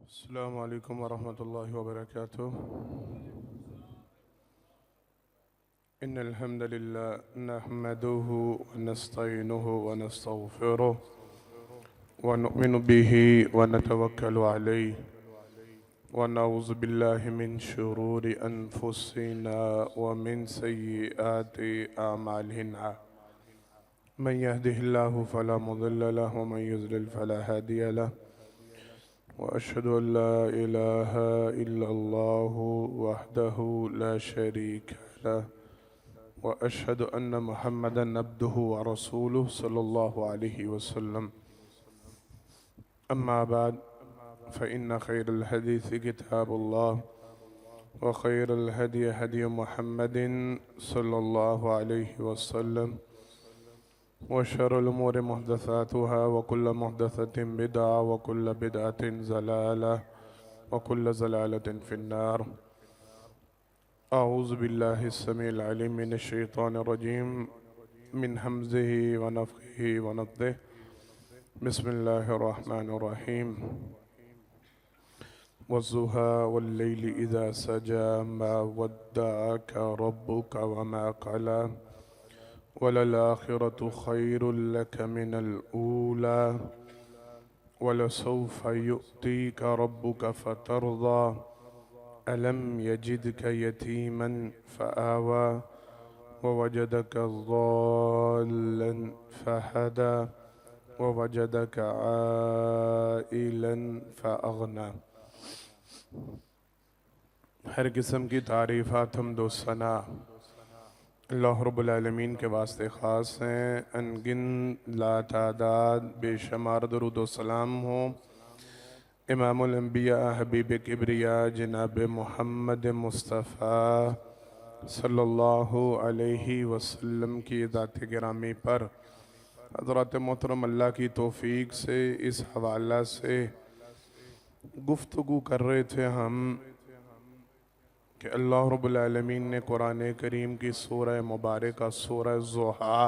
अस्सलामु अलैकुम वरहमतुल्लाहि वबरकातुह। इन्नल हम्दुलिल्लाह नहमदुहु व नस्तईनुहु व नस्तगफिरुह व नुमिनु बिही व नतवक्कलु अलैहि व नऊज़ु बिल्लाहि मिन शुरूरि अनफुसिना व मिन सय्यिआति अमालिना। मन यहदिहिल्लाहु फला मुदिल्ल लहु व मन युज़लिल फला हादिय लहु व अशहदु अन ला इलाहा इल्लल्लाहु वहदहु ला शरीक लहु व अशहदु अन्न मुहम्मदन अब्दुहु व रसूलुहु सल्लल्लाहु अलैहि वसल्लम। अम्मा बाद फ़इन्न खैरल हदीस किताबुल्लाह व खैरल हदी हदी मुहम्मदिन सल्लल्लाहु अलैहि वसल्लम व शर्रुल उमूरि मुहदसातुहा व कुल्लु मुहदसतिन बिदअह व कुल्लु बिदअतिन ज़लालह व कुल्लु ज़लालतिन फिन्नार। अऊज़ु बिल्लाहि स्समीइल अलीम मिनश शैतानिर रजीम मिन हम्ज़िही व नफ़्ख़िही व नफ़्थिही। बिस्मिल्लाहिर रहमानिर रहीम। वज़्ज़ुहा वल्लैलि इज़ा सजा मा वद्दअक रब्बुका व मा क़ला वलल-आख़िरतु ख़ैरुल लक मिनल ऊला वलसौफ़ युअतीका रब्बुका फ़तर्ज़ा अलम यजिदका यतीमन फ़आवा ववजदका ज़ाल्लन फ़हदा ववजदका आइलन फ़अग़ना। हर किस्म की तारीफ़ात हमदो सना अल्लाह रब्बुल आलमीन के वास्ते ख़ास हैं। अनगिन लातादाद बेशुमार दरूद व सलाम हो इमामुल अंबिया हबीब किब्रिया जनाब मोहम्मद मुस्तफ़ा सल्लल्लाहु अलैहि वसल्लम की ज़ात गिरामी पर। हज़रत मोहतरम अल्लाह की तौफ़ीक से इस हवाला से गुफ्तगू कर रहे थे हम कि अल्लाह रब्बुल आलमीन ने कुरान करीम की सूरह मुबारका सूरह ज़ुहा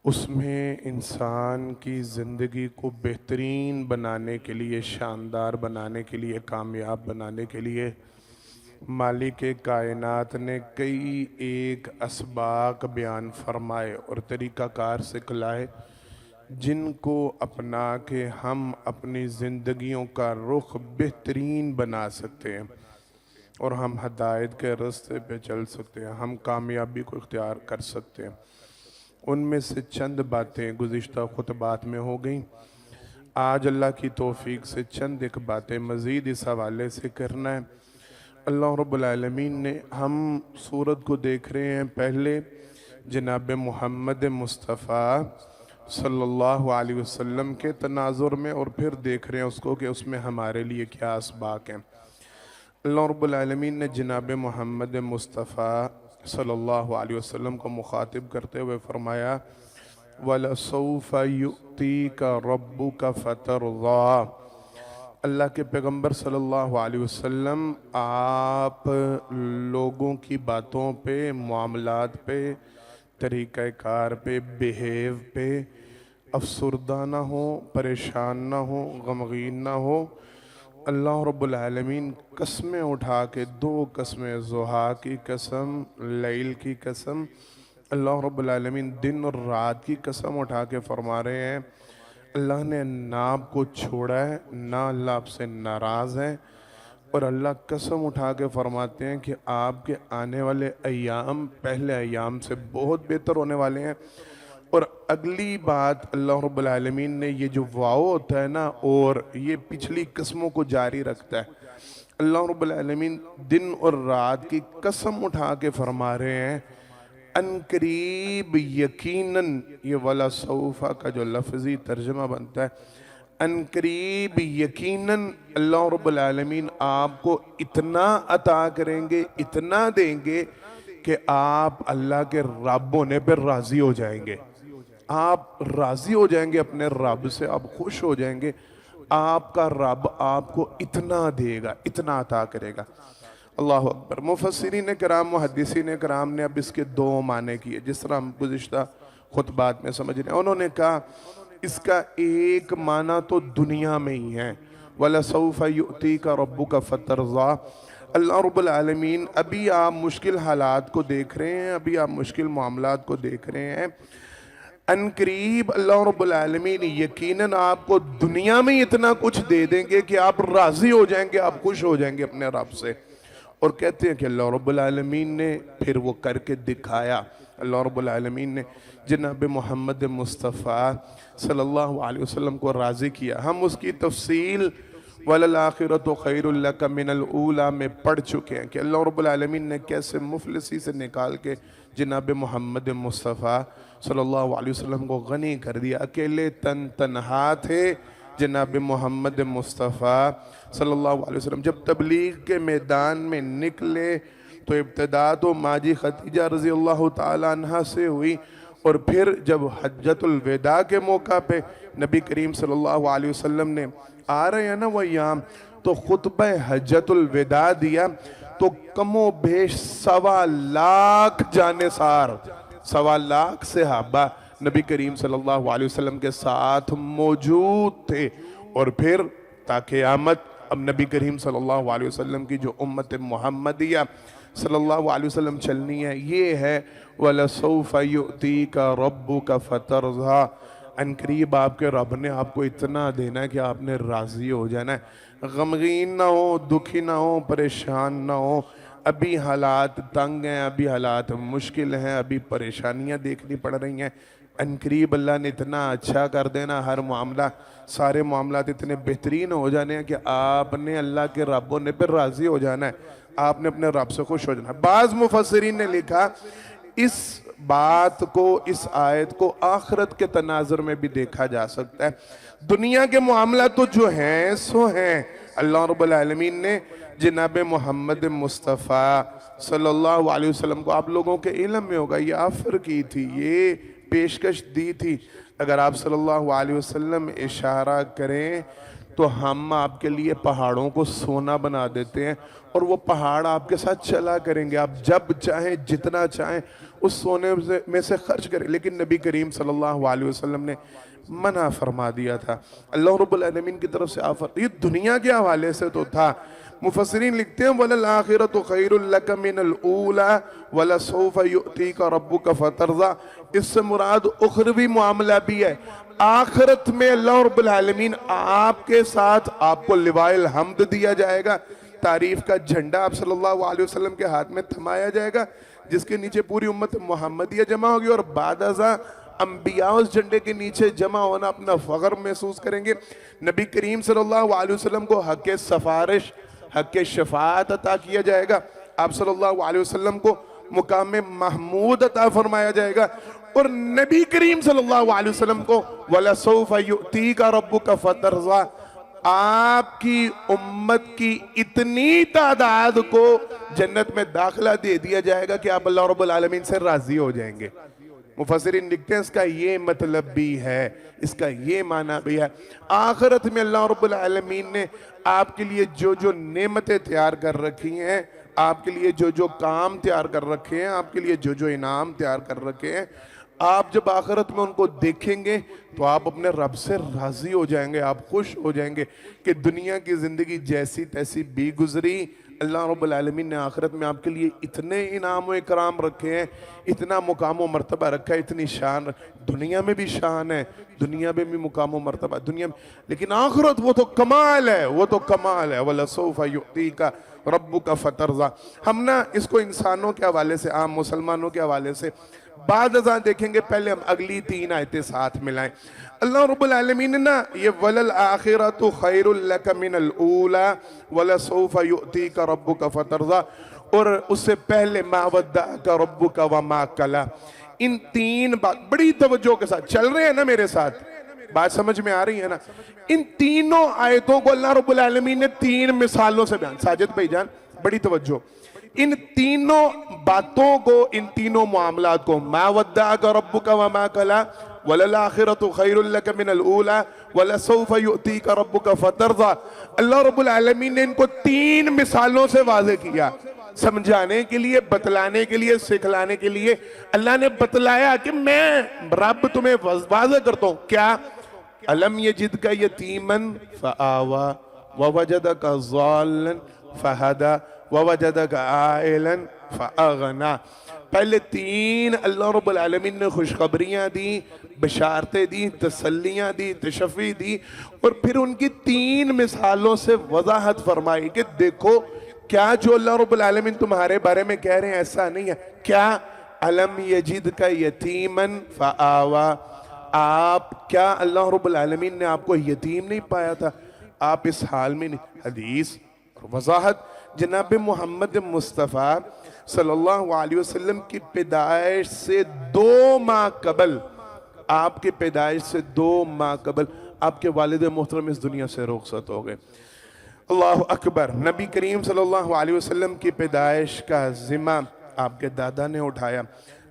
उसमें इंसान की ज़िंदगी को बेहतरीन बनाने के लिए, शानदार बनाने के लिए, कामयाब बनाने के लिए मालिक कायनात ने कई एक असबाक बयान फरमाए और तरीक़ाकार सिखलाए जिनको अपना के हम अपनी ज़िंदगियों का रुख बेहतरीन बना सकते हैं और हम हदायत के रास्ते पे चल सकते हैं, हम कामयाबी को इख्तियार कर सकते हैं। उनमें से चंद बातें गुज़िश्ता खुतबात में हो गई। आज अल्लाह की तौफ़ीक से चंद एक बातें मज़ीद इस हवाले से करना है। अल्लाह रब्बुल आलमीन ने, हम सूरत को देख रहे हैं पहले जनाब मोहम्मद मुस्तफ़ा सल्लल्लाहु अलैहि वसल्लम के तनाज़ुर में और फिर देख रहे हैं उसको कि उसमें हमारे लिए क्या असबाक हैं। अल्लाह रब्बुल आलमीन ने जनाब मोहम्मद मुस्तफ़ा सल्लल्लाहु अलैहि वसल्लम को मुखातिब करते हुए फरमाया वलसौफ़ युअतीका रब्बुका फ़तर्ज़ा। अल्लाह के पैगंबर सल्लल्लाहु अलैहि वसल्लम आप लोगों की बातों पे, मामलात पे, तरीक़ाकार पे, बिहेव पे अफसुर्दा ना हो, परेशान ना हो, गमगीन ना हो। अल्लाह रब्बुल आलमीन कसमें उठा के, दो कसमें, ज़ुहा की कसम, लैल की कसम, अल्लाह रब्बुल आलमीन दिन और रात की कसम उठा के फरमा रहे हैं अल्लाह ने ना आपको छोड़ा है, ना अल्लाह आपसे नाराज़ है। और अल्लाह कसम उठा के फरमाते हैं कि आपके आने वाले अय्याम पहले अय्याम से बहुत बेहतर होने वाले हैं। और अगली बात अल्लाह रब्बुल आलमीन ने, ये जो वाओ होता है ना, और ये पिछली कस्मों को जारी रखता है। अल्लाह रब्बुल आलमीन दिन और रात की कसम उठा के फरमा रहे हैं अनकरीब यकीनन, ये वाला सौफा का जो लफ्ज़ी तर्जमा बनता है, अनकरीब यकीनन अल्लाह रब्बुल आलमीन आपको इतना अता करेंगे, इतना देंगे कि आप अल्लाह के रब होने पर राज़ी हो जाएंगे। आप राज़ी हो जाएंगे अपने रब से, आप खुश हो जाएंगे। आपका रब आपको इतना देगा, इतना अता करेगा। अल्लाह अकबर। मुफस्सिरीन कराम, मुहद्दिसीन कराम ने अब इसके दो माने किए। जिस तरह हम गुज़िश्ता खुतबात में समझ रहे हैं। उन्होंने कहा इसका एक माना तो दुनिया में ही है, वला सौफ़ युअतीका रब्बुका फतरज़ा। अल्लाह रब्बुल आलमीन अभी आप मुश्किल हालात को देख रहे हैं, अभी आप मुश्किल मामलात को देख रहे हैं, अनकरीब अल्लाह रब्बुल आलमीन यकीनन आपको दुनिया में इतना कुछ दे देंगे कि आप राज़ी हो जाएंगे, आप खुश हो जाएंगे अपने रब से। और कहते हैं कि अल्लाह रब्बुल आलमीन ने फिर वो करके दिखाया। अल्लाह रब्बुल आलमीन ने जनाब मोहम्मद मुस्तफ़ा सल्लल्लाहु अलैहि वसल्लम को राज़ी किया। हम उसकी तफसील वलल आखिरतु खैरुल लका मिनल ऊला में पढ़ चुके हैं कि अल्लाह रब्बुल आलमीन ने कैसे मुफलिसी से निकाल के जनाब मोहम्मद मुस्तफ़ा सल्लल्लाहु अलैहि वसल्लम को गनी कर दिया। अकेले तन्हा थे जनाब मोहम्मद मुस्तफ़ा सल्लल्लाहु अलैहि वसल्लम। जब तबलीग के मैदान में निकले तो इब्तिदा तो माजी खदीजा रज़ी अल्लाह ताला अन्हा से हुई, और फिर जब हज्जतुल विदा के मौका पे नबी करीम सल्लल्लाहु अलैहि वसल्लम ने आ रहे हैं ना वो यहाँ, तो खुतबा हज्जतुल विदा दिया तो कमो बेश 1.25 लाख जानेसार, 1.25 लाख सहाबा नबी करीम सल्लल्लाहु अलैहि वसल्लम के साथ मौजूद थे। और फिर ताक़यामत अब नबी करीम सल्लल्लाहु अलैहि वसल्लम की जो उम्मत मुहम्मदिया सल्लल्लाहु अलैहि वसल्लम चलनी है, ये है वला सौफ़ युअतीका रब्बुका फतरज़ा। अनकरीब आपके रब ने आपको इतना देना है कि आपने राज़ी हो जाना है, गमगीन ना हो, दुखी ना हो, परेशान ना हो। अभी हालात तंग हैं, अभी हालात मुश्किल हैं, अभी परेशानियां देखनी पड़ रही हैं। अनकरीब अल्लाह ने इतना अच्छा कर देना, हर मामला, सारे मामलात इतने बेहतरीन हो जाने हैं कि आपने अल्लाह के रब होने पर राज़ी हो जाना है, आपने अपने रब से खुश हो जाना है। बाज़ मुफस्सिरीन ने लिखा इस बात को, इस आयत को आखिरत के तनाजुर में भी देखा जा सकता है। दुनिया के मामला तो जो हैं सो हैं, अल्लाह रब्बुल आलमीन ने जनाब मोहम्मद मुस्तफ़ा सल्लल्लाहु अलैहि वसल्लम को, आप लोगों के इल्म में होगा, ये ऑफर की थी, ये पेशकश दी थी, अगर आप सल्लल्लाहु अलैहि वसल्लम इशारा करें तो हम आपके लिए पहाड़ों को सोना बना देते हैं और वो पहाड़ आपके साथ चला करेंगे, आप जब चाहें जितना चाहें उस सोने में से खर्च करें। लेकिन नबी करीम सल्लल्लाहु अलैहि वसल्लम ने मना फरमा दिया था। अल्लाह रब्बुल आलमीन की तरफ से ऑफर, ये दुनिया के हवाले से तो था। मुफस्सिरीन लिखते हैं वलल आखिरतु खैरुल लका मिनल ऊला वला सौफ़ युअतीका रब्बुका फतरज़ा। इससे मुराद उखरवी मामला भी है। आखिरत में अल्लाह रब्बुल आलमीन आपके साथ, आपको लिवाइल हम्द दिया जाएगा, तारीफ का झंडा आप सल्लल्लाहु अलैहि वसल्लम के हाथ में थमाया जाएगा, जिसके नीचे पूरी उम्मत मोहम्मदिया जमा होगी, और बादअज़ा अंबिया उस झंडे के नीचे जमा होना अपना फ़ख्र महसूस करेंगे। नबी करीम सल्लल्लाहु अलैहि वसल्लम को हक़ सफ़ारिश, हक़ शफ़ाअत अता किया जाएगा, आप सल्लल्लाहु अलैहि वसल्लम को मुकाम महमूद अता फरमाया जाएगा, और नबी करीम सल्लल्लाहु अलैहि वसल्लम को वला सौफ़ युअतीका रब्बुका फतरज़ा, आपकी उम्मत की इतनी तादाद को जन्नत में दाखिला दे दिया जाएगा कि आप अल्लाह रब्बुल आलमीन से राजी हो जाएंगे। मुफस्सिरीन लिखते हैं इसका ये मतलब भी है, इसका ये माना भी है, आखिरत में अल्लाह रब्बुल आलमीन ने आपके लिए जो जो नेमतें तैयार कर रखी हैं, आपके लिए जो जो काम तैयार कर रखे हैं, आपके लिए जो जो इनाम तैयार कर रखे हैं, आप जब आखिरत में उनको देखेंगे तो आप अपने रब से राजी हो जाएंगे, आप खुश हो जाएंगे कि दुनिया की ज़िंदगी जैसी तैसी भी गुजरी, अल्लाह रब्बुल आलमीन ने आखिरत में आपके लिए इतने इनाम व इकराम रखे हैं, इतना मुकाम व मर्तबा रखा है, इतनी शान, दुनिया में भी शान है, दुनिया में भी मुकाम व मर्तबा दुनिया में, लेकिन आखिरत वो तो कमाल है, वो तो कमाल है। वला सौफ़ युअतीका रब्बुका फतरज़ा। हम ना इसको इंसानों के हवाले से, आम मुसलमानों के हवाले से बाद अज़ां देखेंगे, पहले हम अगली 3 आयतें साथ मिलाएं। अल्लाह रब्बुल आलमीन ने ना ये वलल आखिरतु खैरुल लका मिनल ऊला वला सौफ़ युअतीका रब्बुका फतरज़ा, और उससे पहले मा वद्दअका रब्बुका व मा कला, इन 3 बात बड़ी तवज्जो के साथ चल रहे हैं ना, मेरे साथ बात समझ में आ रही है ना। इन तीनों आयतों को अल्लाह रब्बुल आलमीन ने 3 मिसालों से बयान, साजिद भाईजान बड़ी तवज्जो, इन तीनों बातों को, इन तीनों मामलात को, मा वद्दअका रब्बुका व मा कला वलल आखिरतु खैरुल लका मिनल ऊला वला सौफ़ युअतीका रब्बुका फतरज़ा, अल्लाह रब्बुल आलमीन ने इनको 3 मिसालों से वाज़े किया। समझाने के लिए, बतलाने के लिए, सिखलाने के लिए अल्लाह ने बतलाया कि मैं रब तुम्हें वाज़ेह करता हूं। क्या? अलम यजिदका यतीमन फआवा ववजदका ज़ाल्लन फहदा ववजदका आइलन फअगना। पहले तीन अल्लाह रब्बुल आलमीन ने खुशखबरियां दी, बशारतें दी, तसल्लियां दी, तशफ़ी दी, और फिर उनकी तीन मिसालों से वजाहत फरमाई कि देखो क्या जो अल्लाह रब्बुल आलमीन तुम्हारे बारे में कह रहे हैं ऐसा नहीं है। क्या? अलम यजिद का यतीमन फआवा, आप क्या अल्लाह रब्बुल आलमीन ने आपको यतीम नहीं पाया था? आप इस हाल में नहीं। हदीस वजाहत जनाब मोहम्मद मुस्तफ़ा सल्लल्लाहु अलैहि वसल्लम की पैदाइश से 2 माह कबल, आपकी पैदाइश से 2 माह कबल आपके वालिद मोहतरम इस दुनिया से रुखसत हो गए। अल्लाह अकबर। नबी करीम सल्लल्लाहु अलैहि वसल्लम की पैदाइश का जिम्मा आपके दादा ने उठाया।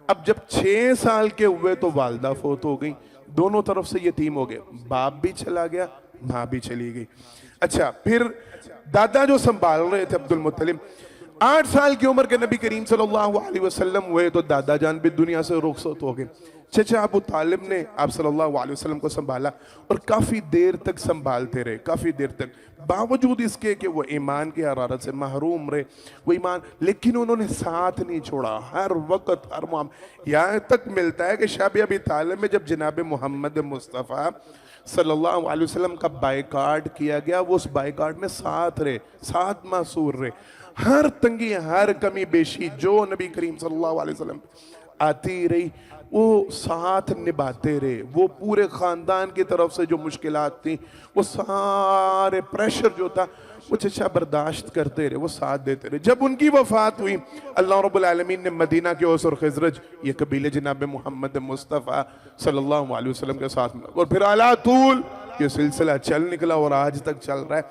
अब जब 6 साल के हुए तो वालदा फौत हो गई, दोनों तरफ से यतीम हो गए, बाप भी चला गया, माँ भी चली गई। अच्छा, फिर दादा जो संभाल रहे थे अब्दुल मुत्तलिब, 8 साल की उम्र के नबी करीम सल्लल्लाहु अलैहि वसल्लम हुए तो दादा जान भी दुनिया से रुखसत हो गए। चचा अबू तालिब ने आप सल्लल्लाहु अलैहि वसल्लम को संभाला और काफ़ी देर तक संभालते रहे, काफ़ी देर तक, बावजूद इसके कि वो ईमान की हरारत से महरूम रहे, वो ईमान, लेकिन उन्होंने साथ नहीं छोड़ा। हर वक्त हर माम, यहाँ तक मिलता है कि शब अबी तालिब में जब जनाब मोहम्मद मुस्तफ़ा सल्लल्लाहु अलैहि वसल्लम का बाइकाट किया गया, वो उस बाइकाट में साथ रहे, साथ मासूर रहे। हर तंगी, हर कमी बेशी जो नबी करीम सल्लल्लाहु अलैहि वसल्लम आती रही वो साथ निभाते रहे। वो पूरे ख़ानदान की तरफ से जो मुश्किलात थी, वो सारे प्रेशर जो था वो चचा बर्दाश्त करते रहे, वो साथ देते रहे। जब उनकी वफ़ात हुई, अल्लाह रब्बुल आलमीन ने मदीना के औस और खज़रज, ये कबीले जनाब मोहम्मद मुस्तफ़ा सल्लल्लाहु अलैहि वसल्लम के साथ मिला, और फिर अला तूल ये सिलसिला चल निकला और आज तक चल रहा है।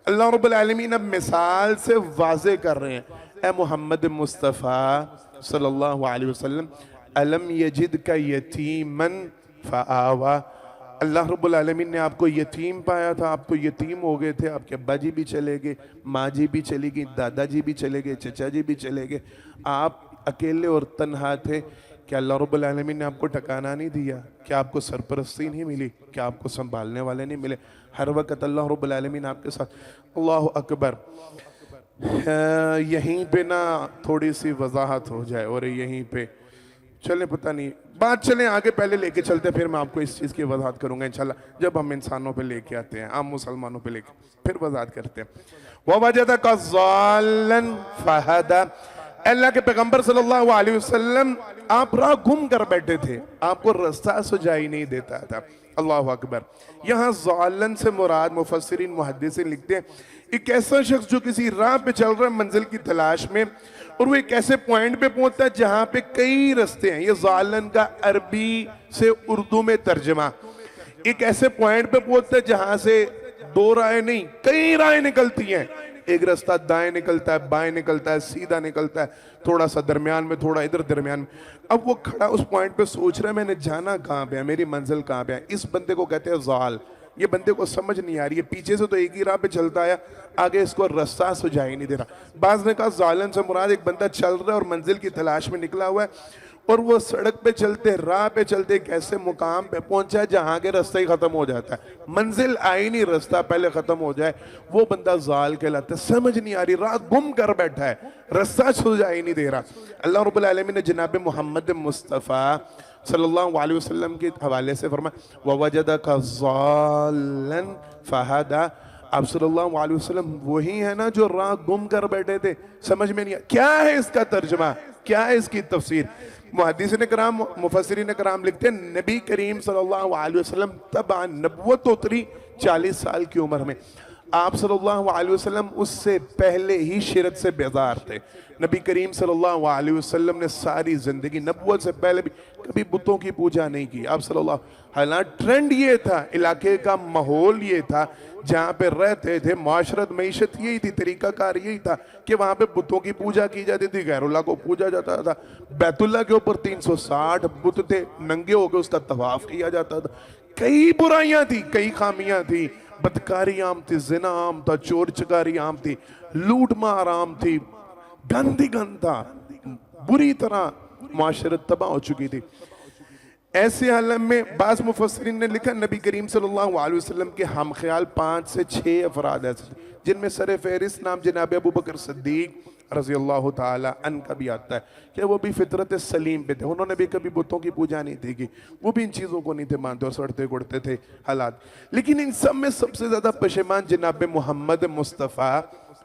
अल्लाह रब्बुल आलमीन अब मिसाल से वाज़े कर रहे हैं, ए मोहम्मद मुस्तफ़ा सल्लल्लाहु अलैहि वसल्लम, अलम यजिद का यतीमन फ़आवा, अल्लाह रब्बुल आलमीन ने आपको यतीम पाया था, आप तो यतीम हो गए थे, आपके अब्बा जी भी चले गए, माँ जी भी चली गई, दादाजी भी चले गए, चचा जी भी चले गए, आप अकेले और तन्हा थे। क्या अल्लाह रब्बुल आलमीन ने आपको ठिकाना नहीं दिया? क्या आपको सरपरस्ती नहीं मिली? क्या आपको संभालने वाले नहीं मिले? हर वक्त अल्लाह रब्बुल आलमीन आपके साथ। अल्लाह अकबर। यहीं पे ना थोड़ी सी वजाहत हो जाए, और यहीं पे चले, पता नहीं बात चलें आगे, पहले लेके चलते, फिर मैं आपको इस चीज़ की वजाहत करूंगा इंशाल्लाह, जब हम इंसानों पे लेके आते हैं, आम मुसलमानों पे लेके फिर वजाहत करते हैं। ववजदका ज़ाल्लन फहदा, अल्लाह के पैगंबर सल्लल्लाहु अलैहि वसल्लम आप राह गुम कर बैठे थे, आपको रास्ता सुझाई नहीं देता था। अल्लाह अकबर। यहाँ ज़ाल्लन से मुराद मुफस्सिरीन मुहद्दिसीन लिखते हैं एक ऐसा शख्स जो किसी राह पे चल रहा है मंजिल की तलाश में, और वो एक ऐसे पॉइंट पे पहुंचता है जहां पे कई रास्ते हैं। ये ज़ाल्लन का अरबी से उर्दू में तर्जमा, एक ऐसे पॉइंट पे पहुंचता है जहां से 2 राहें नहीं, कई राहें निकलती हैं। एक रास्ता दाएं निकलता है, बाएं निकलता है, सीधा निकलता है, थोड़ा सा दरमियान में, थोड़ा इधर दरमियान में। अब वो खड़ा उस पॉइंट पे सोच रहा है मैंने जाना कहाँ पे है, मेरी मंजिल कहाँ पे है। इस बंदे को कहते हैं ज़ाल। ये बंदे को समझ नहीं आ रही है, पीछे से तो एक ही राह पे चलता आया, आगे इसको रास्ता सुझाई नहीं दे रहा। बाज़ ने कहा ज़ालन से मुराद एक बंदा चल रहा है और मंजिल की तलाश में निकला हुआ है, और वो सड़क पे चलते, राह पे चलते एक ऐसे मुकाम पे पहुंचा है जहां के रास्ता ही खत्म हो जाता है, मंजिल आई नहीं, रास्ता पहले खत्म हो जाए, वो बंदा ज़ाल कहलाता है। समझ नहीं आ रही, रात गुम कर बैठा है, रास्ता सुझाई नहीं दे रहा। अल्लाह रब्बुल आलमीन ने जनाब मोहम्मद मुस्तफ़ा सल्लल्लाहु अलैहि वसल्लम के हवाले से फरमाया ववजदका ज़ाल्लन फहदा, आप सल्लल्लाहु अलैहि वसल्लम वही है ना जो राह गुम कर बैठे थे। समझ में नहीं आया क्या है इसका तर्जमा, क्या है इसकी तफसीर। मुहद्दिसीन कराम, मुफस्सिरीन कराम लिखते हैं नबी करीम सल्लल्लाहु अलैहि वसल्लम तब नबुव्वत उतरी 40 साल की उम्र में। आप सल्लल्लाहु अलैहि वसल्लम उससे पहले ही शिरक से बेजार थे। नबी करीम सल्लल्लाहु अलैहि वसल्लम ने सारी जिंदगी नबुव्वत से पहले भी कभी बुतों की पूजा नहीं की। आप सल्लल्लाहु, हालांकि ट्रेंड ये था, इलाके का माहौल ये था, जहाँ पे रहते थे माशरत मईशत यही थी, तरीकाकार यही था कि वहाँ पे बुतों की पूजा की जाती थी, गैरुल्लाह को पूजा जाता था। बैतुल्लाह के ऊपर 360 बुत थे, नंगे होकर उसका तवाफ किया जाता था। कई बुराइयां थी, कई खामियां थी, बदकारी आम थी, जिना आम था, चोर चकारी आम थी, लूट मार आम थी, गंदी गंद था, बुरी तरह मुआशरत तबाह हो चुकी थी। ऐसे आलम में बाज़ मुफस्सिरीन ने लिखा नबी करीम सल्लल्लाहु अलैहि वसल्लम के हम ख्याल 5 से 6 अफराद ऐसे जिनमें सर फहरिस्त नाम जनाब अबू बकर सिद्दीक रज़ी अल्लाह ताला अन का भी आता है कि वो भी फितरत सलीम पे थे, उन्होंने भी कभी बुतों की पूजा नहीं थी की, वो भी इन चीज़ों को नहीं थे मानते और सड़ते गुड़ते थे हालात। लेकिन इन सब में सबसे ज़्यादा पशेमान जनाब मोहम्मद मुस्तफ़ा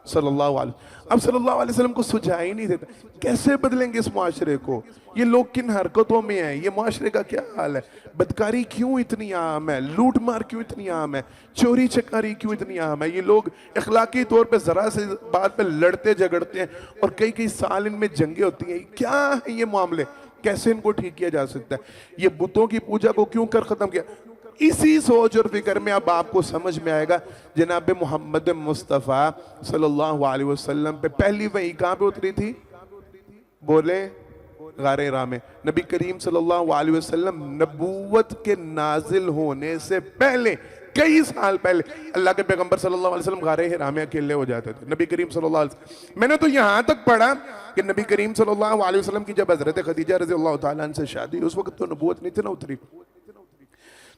सल्लल्लाहु अलैहि, अब सल्लल्लाहु अलैहि वसल्लम को सुझाई ही नहीं देता कैसे बदलेंगे इस मुआशरे को, ये लोग किन हरकतों में हैं, ये मुआशरे का क्या हाल है, बदकारी क्यों इतनी आम है, लूट मार क्यों इतनी आम है, चोरी चकारी क्यों इतनी आम है, ये लोग अखलाकी तौर पे जरा से बात पे लड़ते झगड़ते हैं और कई कई साल इनमें जंगे होती हैं, क्या है ये मामले, कैसे इनको ठीक किया जा सकता है, ये बुतों की पूजा को क्यों कर खत्म किया। इसी सोच और फिक्र में अब आपको समझ में आएगा जनाब मोहम्मद मुस्तफ़ा सल्लल्लाहु अलैहि वसल्लम पे पहली वही कहाँ पे उतरी थी, बोले गारे हिरा में। नबी करीम सल्लल्लाहु अलैहि वसल्लम नबूवत के नाजिल होने से पहले कई साल पहले अल्लाह के पैगंबर सल्लल्लाहु अलैहि वसल्लम गारे हिरा में अकेले हो जाते थे। नबी करीम सल्लल्लाहु अलैहि वसल्लम, मैंने तो यहाँ तक पढ़ा कि नबी करीम सल्लल्लाहु अलैहि वसल्लम की जब हजरत खदीजा रज़ी अल्लाह ताला अन्हा से शादी, उस वक्त तो नबूवत नहीं थी ना उतरी,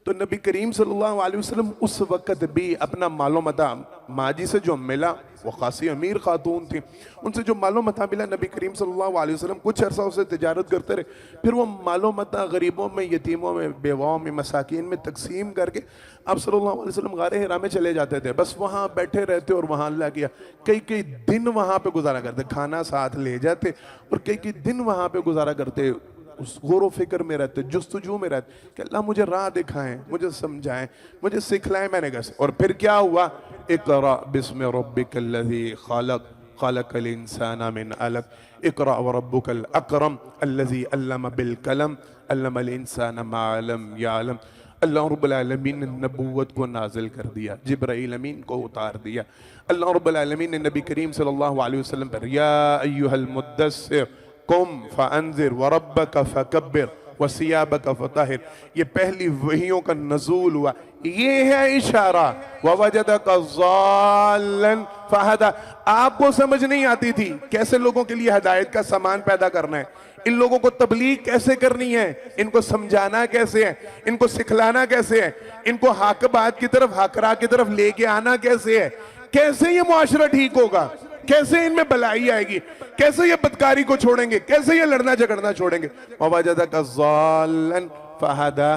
तो नबी करीम सल्लल्लाहु अलैहि वसल्लम उस वक़्त भी अपना मालो मता माजी से जो मिला, वो खासी अमीर खातून थी, उनसे जो मालो मता मिला नबी करीम सल्लल्लाहु अलैहि वसल्लम कुछ अरसा उससे तिजारत करते रहे, फिर वो मालो मता गरीबों में, यतीमों में, बेवाओं में, मसाकिन में तकसीम करके आप सल्लल्लाहु अलैहि वसल्लम गारे हिरा में चले जाते थे, बस वहाँ बैठे रहते और वहाँ अल्लाह किया कई कई दिन वहाँ पे गुजारा करते, खाना साथ ले जाते और कई कई दिन वहाँ पे गुजारा करते, उस गौर फिक्र में रहते, जुस्तजू में रहते कि अल्लाह मुझे राह दिखाएं, मुझे समझाएं, मुझे सिखलाएं, मैंने कैसे। और फिर क्या हुआ, इक़रा बिस्मि रब्बिकल्लज़ी खलक़ खलक़ल इंसाना मिन अलक़ इक़रा व रब्बुकल अकरम अल्लज़ी अल्लम बिल कलम अल्लमल इंसाना मा लम यअलम। अल्लाह रब्बुल आलमीन ने नबूवत को नाजिल कर दिया, जिब्राईल अमीन को उतार दिया। अल्लाह रब्बुल आलमीन ने नबी करीम सल्लल्लाहु अलैहि वसल्लम पर या अय्युहल मुद्दस्सिर कुम फअंज़िर व रब्बक फकब्बिर व सियाबक फतहिर, ये पहली वहियों का नज़ूल हुआ, ये है इशारा व वजदक ज़ाल्लन फहदा। आपको समझ नहीं आती थी कैसे लोगों के लिए हिदायत का सामान पैदा करना है, इन लोगों को तबलीग कैसे करनी है, इनको समझाना कैसे है, इनको सिखलाना कैसे है, इनको हक बात की तरफ, हक राह की तरफ लेके आना कैसे है, कैसे ये मुआशरा ठीक होगा, कैसे इनमें भलाई आएगी, कैसे ये बदकारी को छोड़ेंगे, कैसे ये लड़ना झगड़ना छोड़ेंगे। ववजदक ज़ाल्लन फहदा,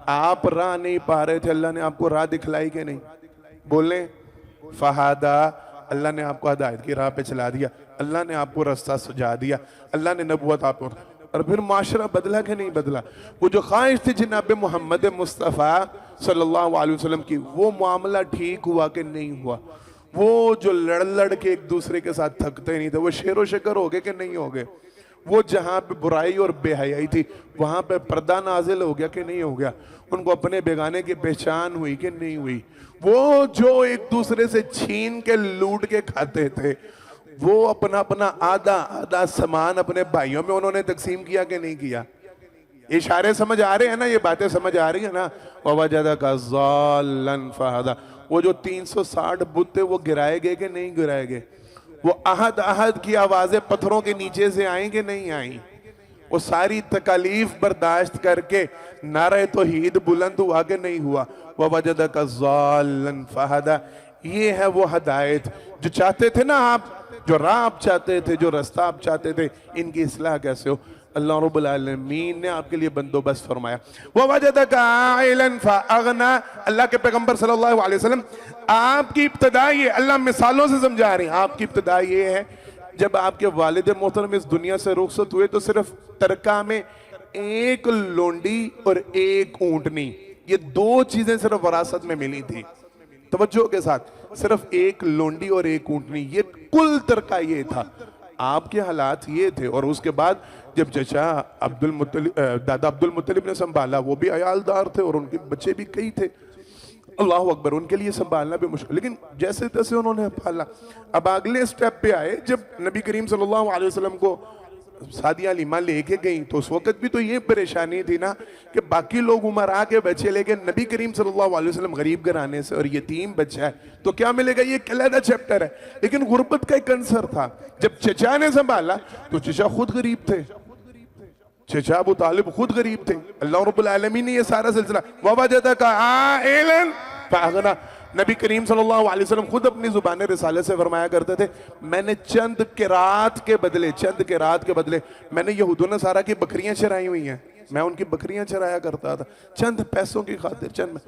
आप राह नहीं पा रहे थे, अल्लाह ने आपको राह दिखलाई कि नहीं, बोले फहदा, अल्लाह ने आपको हिदायत की राह पे चला दिया, अल्लाह ने आपको रास्ता सुझा दिया, अल्लाह ने नबूवत आपको। और फिर माशरा बदला कि नहीं बदला, वो जो ख्वाहिश थी जनाब मोहम्मद मुस्तफ़ा सल्लल्लाहु अलैहि वसल्लम की, वो मामला ठीक हुआ कि नहीं हुआ, वो जो लड़ लड़ के एक दूसरे के साथ थकते नहीं थे, वो शेरो शकर हो गए कि नहीं हो गए, वो जहाँ पे बुराई और बेहयाई थी वहाँ पे पर्दा नाजिल हो गया कि नहीं हो गया, उनको अपने बेगाने की पहचान हुई कि नहीं हुई, वो जो एक दूसरे से छीन के लूट के खाते थे, वो अपना अपना आधा आधा सामान अपने भाइयों में उन्होंने तकसीम किया कि नहीं किया। इशारे समझ आ रहे हैं ना, ये बातें समझ आ रही है ना। ववजदक ज़ाल्लन फहदा, वो जो 360 बुत थे वो गिराए गए कि नहीं गिराए गए, वो अहद अहद की आवाजें पत्थरों के नीचे से आई कि नहीं आई, वो सारी तकालीफ बर्दाश्त करके नारे तौहीद बुलंद हुआ कि नहीं हुआ। ववजदक ज़ाल्लन फहदा, ये है वो हिदायत जो चाहते थे ना आप, जो राह आप चाहते थे, जो रास्ता आप चाहते थे, इनकी इस्लाह कैसे हो, अल्लाह रब्बुल आलमीन ने आपके लिए बंदोबस्त फरमाया। ववजदक आइलन फअगना, अल्लाह के पैगंबर सल्लल्लाहु अलैहि वसल्लम आपकी इब्तिदा ये, अल्लाह मिसालों से समझा रहे हैं, आपकी इब्तिदा ये है जब आपके वालिद मोहतरम इस दुनिया से रुखसत हुए तो सिर्फ तरका में एक लोंडी और एक ऊंटनी, ये दो चीजें सिर्फ वरासत में मिली थी, तवज्जो के साथ, सिर्फ एक लोंडी और एक ऊंटनी, ये कुल तरका ये था, आपके हालात ये थे। और उसके बाद जब चचा अब्दुल मुत्तलिब, दादा अब्दुल मुत्तलिब ने संभाला, वो भी अयालदार थे और उनके बच्चे भी कई थे, अल्लाह अकबर, उनके लिए संभालना भी मुश्किल, लेकिन जैसे तैसे उन्होंने पाला। अब अगले स्टेप पे आए जब नबी करीम सल्लल्लाहु अलैहि वसल्लम को सादिया हलीमा लेके गई तो उस वक्त भी तो ये परेशानी थी ना कि बाकी लोग उमर आके बच्चे लेके, नबी करीम सल्लल्लाहु अलैहि वसल्लम गरीब घराने से और यतीम बच्चा है तो क्या मिलेगा, ये अलग चैप्टर है। लेकिन गुर्बत का एक कंसर था। जब चचा ने संभाला तो चचा खुद गरीब थे, चचा अबू तालिब खुद गरीब थे। अल्लाह रब्बुल आलमीन ने ये सारा सिलसिला ववजदक आइलन फअगना, नबी करीम सल्लल्लाहु अलैहि वसल्लम खुद अपनी जुबान रिसाले से फरमाया करते थे, मैंने चंद किरात के बदले मैंने यहूद नसारा की बकरियां चराई हुई हैं, मैं उनकी बकरियां चराया करता था चंद पैसों की खातिर, चंद।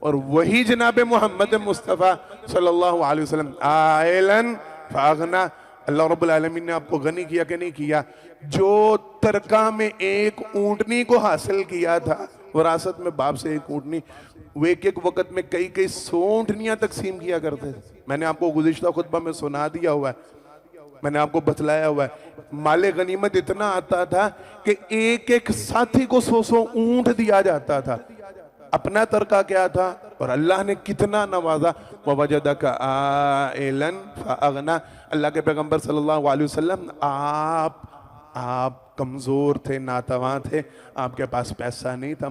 और वही जनाब मोहम्मद मुस्तफ़ा सल्लल्लाहु अलैहि वसल्लम आइलन फअगना, अल्लाह रब्बुल आलमीन ने आपको गनी किया कि नहीं किया। जो तरका में एक ऊंटनी को हासिल किया था, विरासत में बाप से एक ऊंटनी, वो एक एक वक्त में कई कई 100 ऊंटनियां तकसीम किया करते थे। मैंने आपको गुज़िश्ता खुतबा में सुना दिया हुआ है, मैंने आपको बतलाया हुआ है। माले गनीमत इतना आता था कि एक एक साथी को 100 ऊंट दिया जाता था। अपना तरका क्या था और अल्लाह ने कितना नवाजा। ववजदक आइलन फअगना, अल्लाह के पैगंबर सल्लल्लाहु अलैहि वसल्लम आप कमजोर थे, नातवा थे, आपके पास पैसा नहीं था,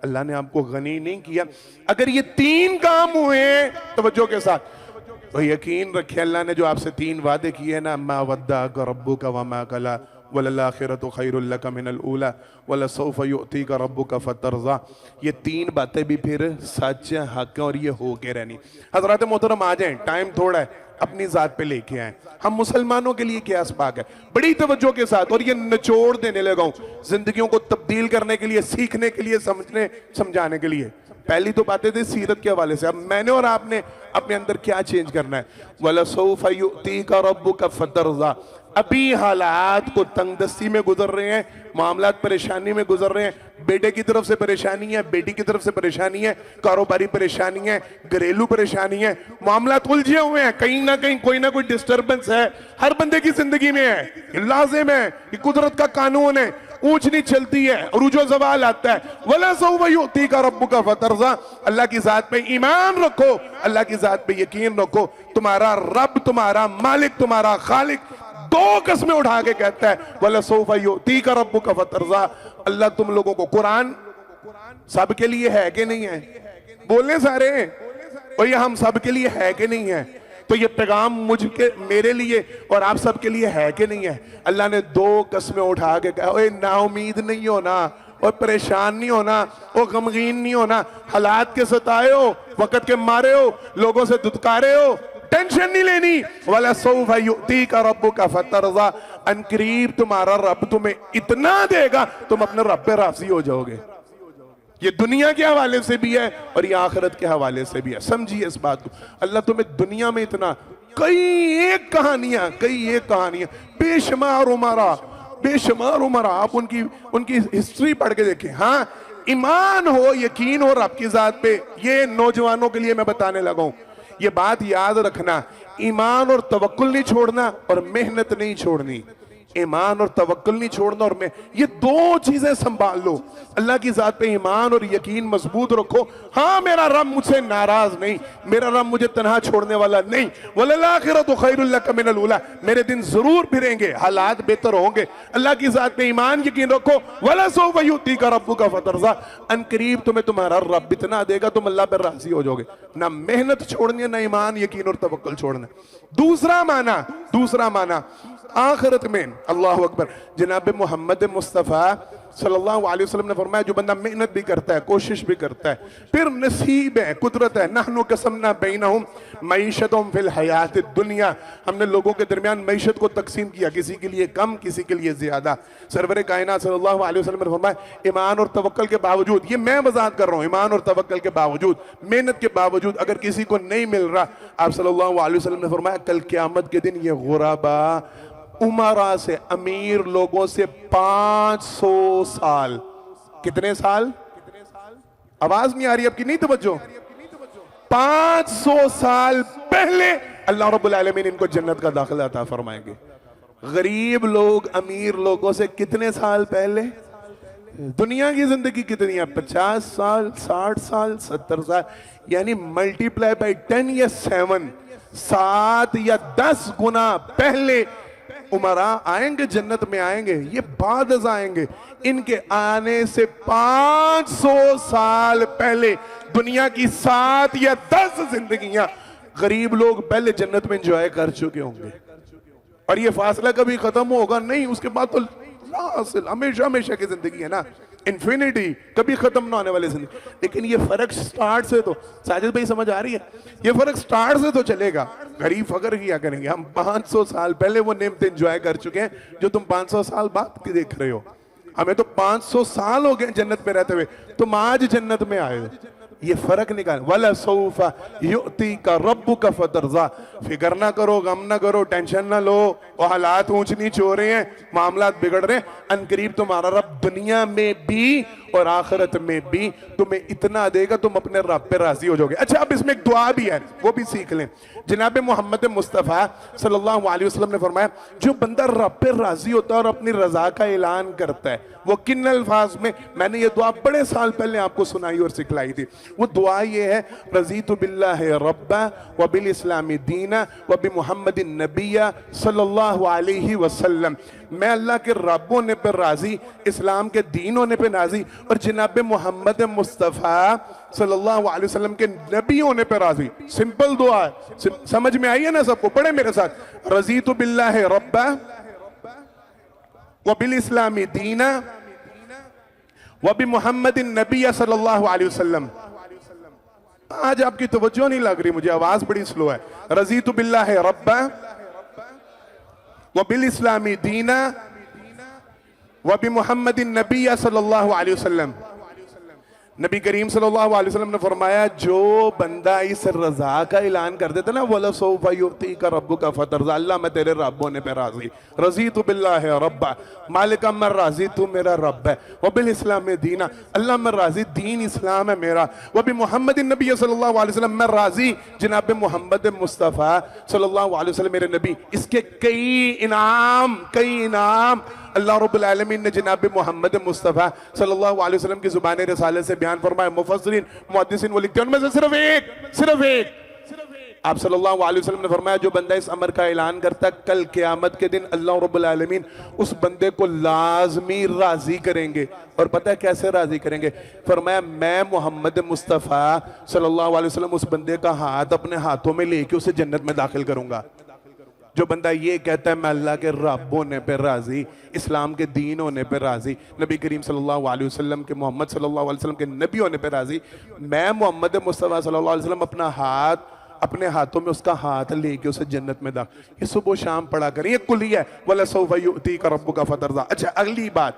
अल्लाह ने आपको गनी नहीं किया। अगर ये 3 काम हुए तवज्जो के साथ तो यकीन रखिए अल्लाह ने जो आपसे 3 वादे किए ना, मा वद्दाक रब्बुका वमा कला वलल आखिरतु खैरुल लक मिनल ऊला वलसौफ युअतीका रब्बुका फतरज़ा, ये 3 बातें भी फिर सच हक और ये हो के रहनी। हजरत मोहतरम आ जाएं, टाइम थोड़ा है, अपनी जात पे लेके आए। हम मुसलमानों के लिए क्या असबाक है, बड़ी तवज्जो के साथ, और ये निचोड़ देने लगा हूं जिंदगियों को तब्दील करने के लिए, सीखने के लिए, समझने समझाने के लिए। पहली तो बातें थी सीरत के हवाले से, अब मैंने और आपने अपने अंदर क्या चेंज करना है। वलसौफ युअतीका रब्बुका फतरज़ा, अभी हालात को तंगदस्ती में गुजर रहे हैं, मामलात परेशानी में गुजर रहे हैं। बेटे की तरफ से परेशानी है, बेटी की तरफ से परेशानी है, कारोबारी परेशानी है, घरेलू परेशानी है, मामलात उलझे हुए हैं, कहीं ना कहीं कोई ना कोई डिस्टर्बेंस है, हर बंदे की जिंदगी में है। ये लाजिम है, ये कुदरत का कानून है, ऊंच नीच चलती है, उरूजो ज़वाल आता है। वला सौफ युअतीका रब्बुका फतरज़ा, अल्लाह की जात पे ईमान रखो, अल्लाह की जात पे यकीन रखो। तुम्हारा रब, तुम्हारा मालिक, तुम्हारा खालिक 2 कसमें उठा के कहता है, वला सौफ युअतीका रब्बुका फतरज़ा। अल्लाह तुम लोगों को, कुरान सबके लिए है कि नहीं है, बोलने सारे, और ये हम सबके लिए है कि नहीं है, तो ये पैगाम मुझके, मेरे लिए और आप सब के लिए है कि नहीं है। अल्लाह ने 2 कसमें उठा के कहा, ओए नाउमीद नहीं होना, और परेशान नहीं होना, और गमगीन नहीं होना, हालात के सताए हो, वक्त के मारे हो, लोगों से दुत्कारे हो, टेंशन नहीं लेनी। वला सौफ युअतीका रब्बुका फतरज़ा, अनकरीब तुम्हारा रब तुम्हें इतना देगा तुम अपने रब पे राजी हो जाओगे। ये दुनिया के हवाले से भी है और ये आखिरत के हवाले से भी है, समझिए इस बात को। अल्लाह तुम्हें दुनिया में इतना, कई एक कहानियां बेशुमार उमरा, आप उनकी हिस्ट्री पढ़ के देखें। हाँ, ईमान हो, यकीन हो रब की जात पे, ये नौजवानों के लिए मैं बताने लगा हूं। ये बात याद रखना, ईमान और तवक्कुल नहीं छोड़ना और मेहनत नहीं छोड़नी। ईमान और तवक्कुल नहीं छोड़ना, और मैं ये 2 चीजें संभाल लो। अल्लाह की जात पे ईमान और यकीन मजबूत रखो। हाँ, मेरा रब मुझसे नाराज नहीं, मेरा रब मुझे तन्हा छोड़ने वाला नहीं। वलल आखिरतु खैरुल लक मिनल ऊला, मेरे दिन जरूर फिरेंगे, हालात बेहतर होंगे। अल्लाह की जात पे ईमान यकीन रखो। वला सौफ युअतीका रब्बुका फतरज़ा, अनकरीब तुम्हें तुम्हारा रब इतना देगा तुम अल्लाह पर राजी हो जाओगे। ना मेहनत छोड़नी है, ना ईमान यकीन और तवक्कुल छोड़ना। दूसरा माना आखिरत में, अल्लाह अकबर, जनाब मोहम्मद मुस्तफ़ा सल्लल्लाहु अलैहि वसल्लम ने फरमाया, जो बंदा मेहनत भी करता है, कोशिश भी करता है, फिर नसीब है, कुदरत है। नहनु कसमना बैनहुम मईशतहुम फिल हयातिद दुनिया, हमने लोगों के दरमियान मईशत को तकसीम किया, किसी के लिए कम, किसी के लिए ज्यादा। सरवर कायनात सल्लल्लाहु अलैहि वसल्लम ने फरमाया, ईमान और तवक्कुल के बावजूद, ये मैं वजाहत कर रहा हूँ, ईमान और तवक्कुल के बावजूद, मेहनत के बावजूद अगर किसी को नहीं मिल रहा, आप सल्लल्लाहु अलैहि वसल्लम ने फरमाया, कल क़यामत के दिन ये गुराबा उमरा से, अमीर लोगों से 500 साल, कितने साल, आवाज नहीं आ रही आपकी, नहीं तवज्जो, 500 साल पहले अल्लाह रब्बुल आलमीन इनको जन्नत का दाखिला अता फरमाएंगे। गरीब लोग अमीर लोगों से कितने साल पहले? दुनिया की जिंदगी कितनी है? 50 साल, 60 साल, 70 साल, यानी मल्टीप्लाई बाई 10 या 7 या 10 गुना पहले उमरा आएंगे जन्नत में आएंगे, ये बाद आएंगे। इनके आने से 500 साल पहले दुनिया की 7 या 10 जिंदगियां गरीब लोग पहले जन्नत में एंजॉय कर चुके होंगे, और ये फासला कभी खत्म होगा नहीं। उसके बाद तो हमेशा हमेशा की जिंदगी है ना, इन्फिनिटी, कभी खत्म ना होने वाली जिंदगी। लेकिन ये फर्क स्टार्ट से तो, साजिद भाई समझ आ रही है, ये फर्क स्टार्ट से तो चलेगा। गरीब फकर किया करेंगे, हम 500 साल पहले वो नेमतें एंजॉय कर चुके हैं जो तुम 500 साल बाद की देख रहे हो। हमें तो 500 साल हो गए जन्नत में रहते हुए, तुम आज जन्नत में आए हो। ये फर्क निकाल। वला सौफा युती का रब्बु का फतरजा, फिक्र ना करो, गम ना करो, टेंशन ना लो, और हालात ऊंच नीच हो रहे हैं, मामला बिगड़ रहे हैं, अनकरीब तुम्हारा रब दुनिया में भी और आखिरत में भी तुम्हें इतना देगा, तुम अपने रब पे राजी हो जाओगे। अच्छा, अब इसमें एक दुआ भी है, वो भी सीख लें। जनाब मोहम्मद मुस्तफ़ा सल्लल्लाहु अलैहि वसल्लम ने फरमाया, जो बंदा रब पे राजी होता है और अपनी रजा का ऐलान करता है, वो किन अल्फाज में, मैंने ये दुआ बड़े साल पहले आपको सुनाई और सिखलाई थी। वो दुआ ये है, रज़ीतु बिल्लाहि रब्बा व बिल इस्लामी दीना व बि मुहम्मदिन नबिय्या सल्लल्लाहु अलैहि वसल्लम। मैं अल्लाह के रब होने पर राजी, इस्लाम के दीन होने पर राजी, और जनाब मोहम्मद मुस्तफ़ा सल्लल्लाहु अलैहि वसल्लम के नबी होने पर राजी। सिंपल दुआ है, समझ में आई है ना सबको? पढ़े मेरे साथ, रज़ीतु बिल्लाहि रब्बा व बिल इस्लामी दीना व बि मुहम्मदिन नबिय्या सल्लल्लाहु अलैहि वसल्लम। आज आपकी तवज्जो नहीं लग रही, मुझे आवाज बड़ी स्लो है। रज़ीतु बिल्लाहि रब्बा व बिल इस्लामी दीना व बि मुहम्मदिन नबिय्या सल्लल्लाहु अलैहि वसल्लम। नबी करीम सल्लल्लाहु अलैहि वसल्लम ने फरमाया, जो बंदा इस रजा का ऐलान कर देता ना, वला सौफा युतीका रब्बुका फतरज़ा, अल्लाह मैं तेरे रब होने पे राजी, रज़ीतु बिल्लाहि रब्बा, मालिका मैं राजी, तू मेरा रब है, व बिल इस्लाम दीना, अल्लाह मैं राजी, दीन इस्लाम है मेरा, व बि मुहम्मदिन नबी सल्लल्लाहु अलैहि वसल्लम, मैं राजी जनाब मोहम्मद मुस्तफ़ा सल्लल्लाहु अलैहि वसल्लम मेरे नबी। इसके कई इनाम अल्लाह रब्बुल आलमीन ने जनाब मोहम्मद मुस्तफ़ा सल्लल्लाहु अलैहि वसल्लम की ज़ुबान रसाले से बयान फरमाया। मुफस्सिरीन मुहद्दिसीन वो लिखते हैं, उनमें से सिर्फ एक आप सल्लल्लाहु अलैहि वसल्लम ने फरमाया, जो बंदा इस अमर का ऐलान करता, कल क़यामत के दिन अल्लाह रब्बुल आलमीन उस बंदे को लाजमी राजी करेंगे। और पता है कैसे राजी करेंगे? फरमाया, मैं मोहम्मद मुस्तफ़ा सल्लल्लाहु अलैहि वसल्लम उस बंदे का हाथ अपने हाथों में लेके उसे जन्नत में दाखिल करूंगा। जो बंदा ये कहता है मैं अल्लाह के रब होने पर राजी, इस्लाम के दीन होने पर राजी, नबी करीम सल्लल्लाहु अलैहि वसल्लम के, मोहम्मद सल्लल्लाहु अलैहि वसल्लम के नबी होने पर राजी, मैं मोहम्मद मुस्तफ़ा सल्लल्लाहु अलैहि वसल्लम अपना हाथ, अपने हाथों में उसका हाथ लेके उसे जन्नत में दाखिल, ये सुबह शाम पढ़ा करें, ये कुलिया है, वला सौफा युतीका रब्बुका फतरज़ा। अच्छा, अगली बात,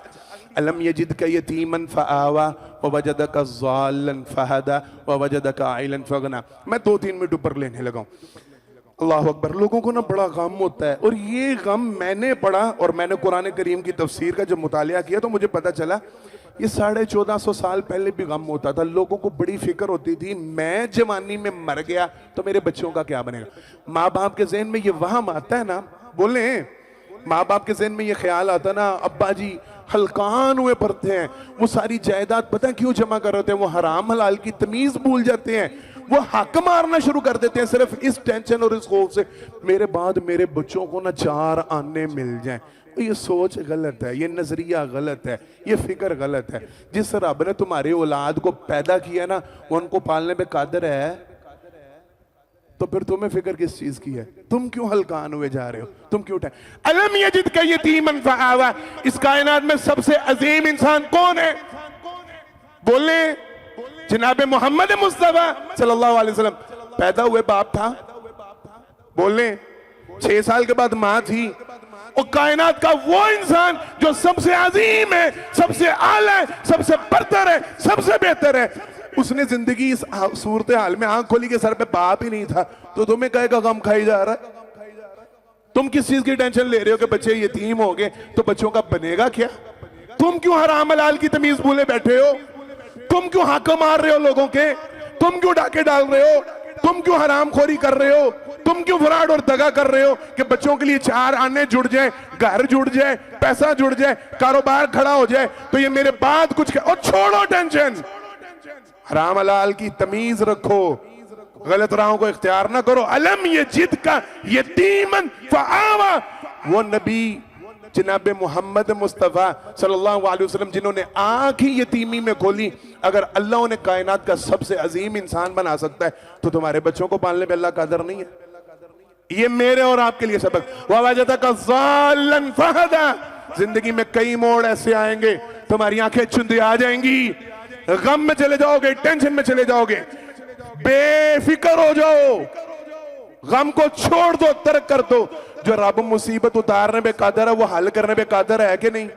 अलम यजिदका यतीमन फआवा व वजदका ज़ाल्लन फहदा व वजदका आइलन फगना। मैं 2-3 मिनट ऊपर लेने लगा हूं। अल्लाह अकबर। लोगों को ना बड़ा गम होता है, और ये गम मैंने पढ़ा, और मैंने कुरान करीम की तफसीर का जब मुतालिया किया तो मुझे पता चला ये 1450 साल पहले भी गम होता था। लोगों को बड़ी फिक्र होती थी, मैं जवानी में मर गया तो मेरे बच्चों का क्या बनेगा। माँ बाप के जहन में ये वहम आता है ना, बोले माँ बाप के जहन में ये ख्याल आता ना, अब्बा जी हलकान हुए पड़ते हैं, वो सारी जायदाद पता है क्यों जमा कर रहे थे, वो हराम हलाल की तमीज भूल जाते हैं, वो हक मारना शुरू कर देते हैं सिर्फ इस टेंशन और इस खौफ से, मेरे बाद मेरे बच्चों को ना 4 आने मिल जाएं। ये सोच गलत है, ये नजरिया गलत है, ये फिक्र गलत है। जिस रब ने तुम्हारी औलाद को पैदा किया ना, वो उनको पालने पे कादिर है, तो फिर तुम्हें फिक्र किस चीज की है? तुम क्यों हलकान हुए जा रहे हो? तुम क्यों उठाए? अलम यजिदका यतीमन फआवा, इस कायनात में सबसे अजीम इंसान कौन है? बोले जनाब मोहम्मद मुस्तफा सल्लल्लाहु अलैहि वसल्लम। पैदा हुए बाप था, बोले 6 साल के बाद मां थी, और कायनात का वो इंसान जो सबसे अजीम है, सबसे आला है, सबसे बरतर है, सबसे बेहतर है, उसने जिंदगी इस सूरत हाल में आंख खोली के सर पे बाप ही नहीं था, तो तुम्हें कहेगा गम खाई जा रहा है? तुम किस चीज की टेंशन ले रहे हो कि बच्चे यतीम हो गए तो बच्चों का बनेगा क्या? तुम क्यों हराम हलाल की तमीज भूले बैठे हो? तुम क्यों हक मार रहे हो लोगों के? तुम क्यों डाके डाल रहे हो? तुम क्यों हराम खोरी कर रहे हो? तुम क्यों फ्रॉड और दगा कर रहे हो कि बच्चों के लिए 4 आने जुड़ जाए, घर जुड़ जाए, पैसा जुड़ जाए, कारोबार खड़ा हो जाए, तो ये मेरे बाद कुछ और छोड़ो टेंशन, हराम हलाल की तमीज रखो। गलत राहों को इख्तियार ना करो। अलम ये जिद का यतीमन फआवा, वो नबी जनाब मोहम्मद मुस्तफ़ा सल्लल्लाहु अलैहि वसल्लम जिन्होंने आंख ही यतीमी में खोली, अगर अल्लाह उन्हें कायनात का सबसे अजीम इंसान बना सकता है तो तुम्हारे बच्चों को पालने में अल्लाह कादर नहीं है? ये मेरे और आपके लिए सबक। ववजदका ज़ाल्लन फहदा, जिंदगी में कई मोड़ ऐसे आएंगे तुम्हारी आंखें चुंदी आ जाएंगी, गम में चले जाओगे, टेंशन में चले जाओगे, बेफिक्र हो जाओ, गम को छोड़ दो, तर्क कर दो। जो रब मुसीबत उतारने पे कादर है वो हल करने पे कादर है कि नहीं?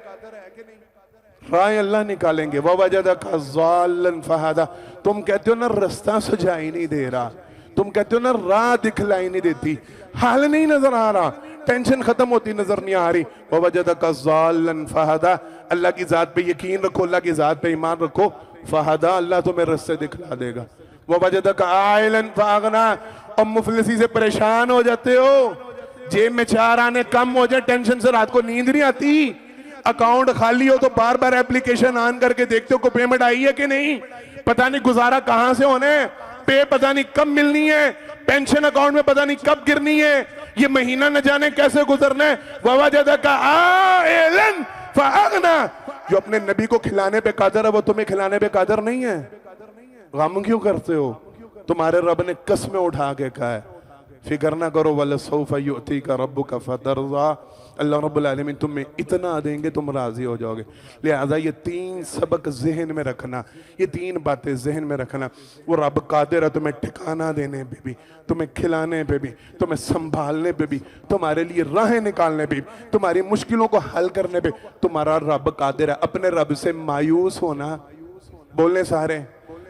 राह अल्लाह निकालेंगे। ववजदका ज़ाल्लन फहदा, तुम कहते हो ना रास्ता सुझाई नहीं दे रहा, तुम कहते हो ना राह दिखलाई नहीं देती, हाल नहीं नजर आ रहा, टेंशन खत्म होती नजर नहीं आ रही। ववजदका ज़ाल्लन फहदा, अल्लाह की जात पे यकीन रखो, अल्लाह की जात पे ईमान रखो, फहदा, अल्लाह तुम्हें रास्ते दिखला देगा। ववजदका आइलन फअगना, और मुफलिसी से परेशान हो जाते हो, जेब में चार आने कम हो जाए, टेंशन से रात को नींद नहीं आती, अकाउंट खाली हो तो बार बार एप्लीकेशन ऑन करके देखते हो को पेमेंट आई है कि नहीं, पता नहीं गुजारा कहां से होने, पे पता नहीं कब मिलनी है, पेंशन अकाउंट में पता नहीं कब गिरनी है, ये महीना न जाने कैसे गुजरना है। ववजदका आइलन फअगना, जो अपने नबी को खिलाने पे कादर है वो तुम्हें खिलाने पे कादर नहीं है। गम क्यों करते हो? तुम्हारे रब ने कसमें उठा के कहा है, फिक्र ना करो, वलसौफ युअतीका रब्बुका फतरज़ा, अल्लाह रब्बुल आलमीन तुम्हें इतना देंगे तुम राजी हो जाओगे। लिहाजा ये तीन सबक जहन में रखना, ये तीन बातें जहन में रखना। वो रब कादिर है तुम्हें ठिकाना देने पे भी, तुम्हें खिलाने पे भी, तुम्हें संभालने पे भी, तुम्हारे लिए राहें निकालने पे भी, तुम्हारी मुश्किलों को हल करने पे तुम्हारा रब कादिर है। अपने रब से मायूस होना, बोलने सारे,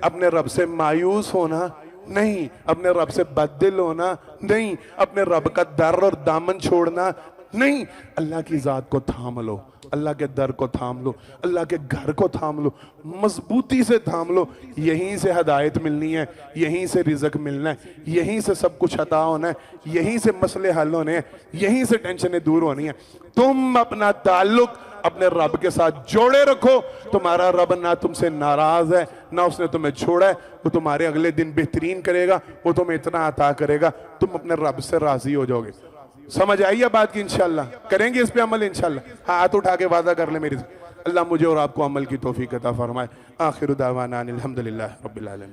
अपने रब से मायूस होना नहीं, अपने रब से बददिल होना नहीं, अपने रब का दर और दामन छोड़ना नहीं, अल्लाह की जात को थाम लो, अल्लाह के दर को थाम लो, अल्लाह के घर को थाम लो, मजबूती से थाम लो। यहीं से हदायत मिलनी है, यहीं से रिज़्क मिलना है, यहीं से सब कुछ अता होना है, यहीं से मसले हल होने हैं, यहीं से टेंशनें दूर होनी है। तुम अपना ताल्लुक अपने रब के साथ जोड़े रखो, तुम्हारा रब ना तुमसे नाराज है, ना उसने तुम्हें छोड़ा है, वो तुम्हारे अगले दिन बेहतरीन करेगा, वो तुम्हें इतना अता करेगा, तुम अपने रब से राजी हो जाओगे। समझ आई है बात की? इंशाल्लाह करेंगे इस पे अमल, इंशाल्लाह। हाथ उठा के वादा कर ले मेरे से, अल्लाह मुझे और आपको अमल की तौफीक अता फरमाए। आखिर दावाना अनिल हम्दुलिल्लाह रब्बिल आलमीन।